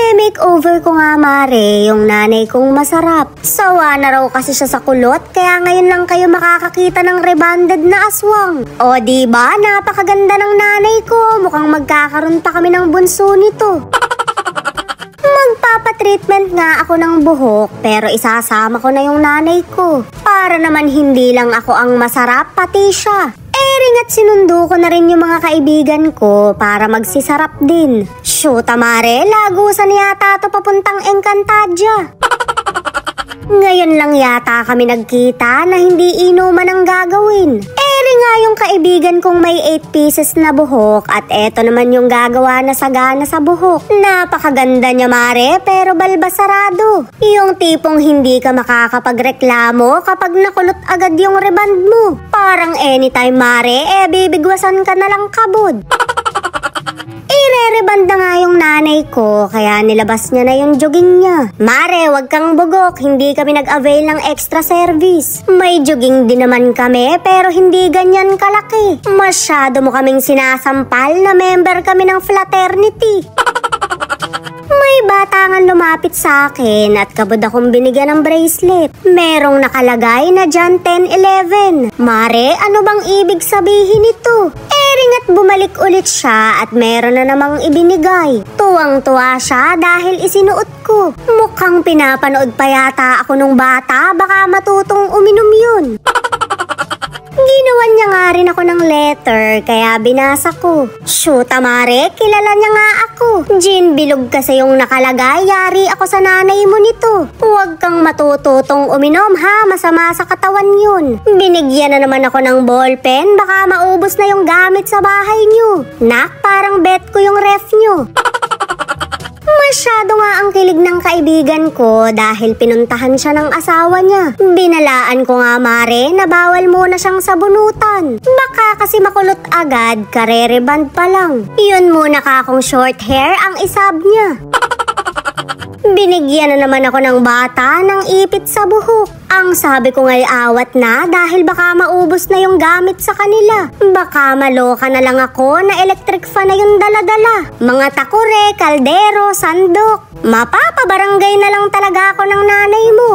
Makeover ko nga mare, yung nanay kong masarap. Sawa na raw kasi siya sa kulot, kaya ngayon lang kayo makakakita ng rebonded na aswang. O diba, napakaganda ng nanay ko, mukhang magkakaroon pa kami ng bunso nito. Magpapatreatment nga ako ng buhok, pero isasama ko na yung nanay ko. Para naman hindi lang ako ang masarap, pati siya. Ring at sinundo ko na rin yung mga kaibigan ko para magsisarap din. Shoot mare, lagusan yata to papuntang Encantadia. Ngayon lang yata kami nagkita na hindi inuman ang gagawin. Nga yung kaibigan kong may 8 pieces na buhok at eto naman yung gagawa na sagana sa buhok. Napakaganda niya mare, pero balbasarado. Yung tipong hindi ka makakapagreklamo kapag nakulot agad yung reband mo. Parang anytime mare, bibigwasan ka na lang kabod. Ire-reband na nga yung nanay ko, kaya nilabas niya na yung jogging niya. Mare, wag kang bugok, hindi kami nag-avail ng extra service. May jogging din naman kami, pero hindi ganyan kalaki. Masyado mo kaming sinasampal na member kami ng fraternity. May batangan lumapit sa akin at kabod akong binigyan ng bracelet. Merong nakalagay na John 10:11. Mare, ano bang ibig sabihin nito? Ring at bumalik ulit siya at meron na namang ibinigay. Tuwang-tuwa siya dahil isinuot ko. Mukhang pinapanood pa yata ako nung bata, baka matutong uminom yun. Ginawan niya nga rin ako ng letter, kaya binasa ko. Shoot mare, kilala niya nga ako. Jean Bilog kasi yung nakalagay, yari ako sa nanay mo nito. Huwag kang matututong uminom ha, masama sa katawan yun. Binigyan na naman ako ng ballpen, baka maubos na yung gamit sa bahay niyo. Nak, parang bet ko yung ref niyo. Masyado nga ang kilig ng kaibigan ko dahil pinuntahan siya ng asawa niya. Binalaan ko nga mare na bawal muna siyang sabunutan. Baka kasi makulot agad, karereband pa lang. Yun muna ka akong short hair ang isab niya. Binigyan na naman ako ng bata ng ipit sa buhok. Ang sabi ko nga'y awat na dahil baka maubos na yung gamit sa kanila. Baka maloka na lang ako na electric fan na yung dala-dala. Mga takure, kaldero, sandok. Mapapabarangay na lang talaga ako ng nanay mo.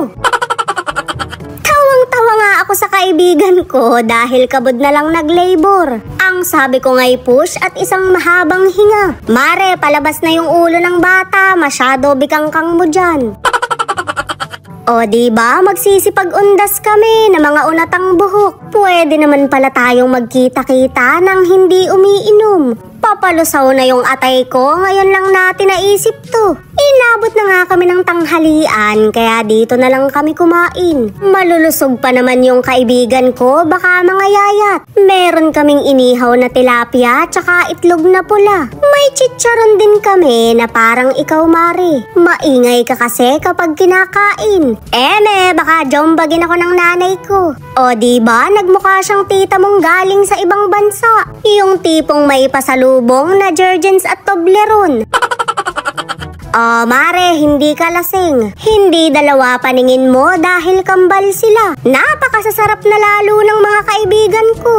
Tawang-tawa nga ako sa kaibigan ko dahil kabod na lang nag-labor. Ang sabi ko nga'y push at isang mahabang hinga. Mare, palabas na yung ulo ng bata, masyado bikangkang mo dyan. O diba, magsisipag-undas kami ng mga unatang buhok. Pwede naman pala tayong magkita-kita nang hindi umiinom. Papalusaw na yung atay ko, ngayon lang natin naisip to. Inabot na nga kami ng tanghalian, kaya dito na lang kami kumain. Malulusog pa naman yung kaibigan ko, baka mga yayat. Meron kaming inihaw na tilapia, tsaka itlog na pula. May chicharon din kami na parang ikaw mare. Maingay ka kasi kapag kinakain. Baka jombagin ako ng nanay ko. O diba, nagmukha siyang tita mong galing sa ibang bansa. Yung tipong may pasalubong na Jergens at Toblerone. O mare, hindi ka lasing. Hindi dalawa paningin mo dahil kambal sila. Napakasasarap na lalo ng mga kaibigan ko.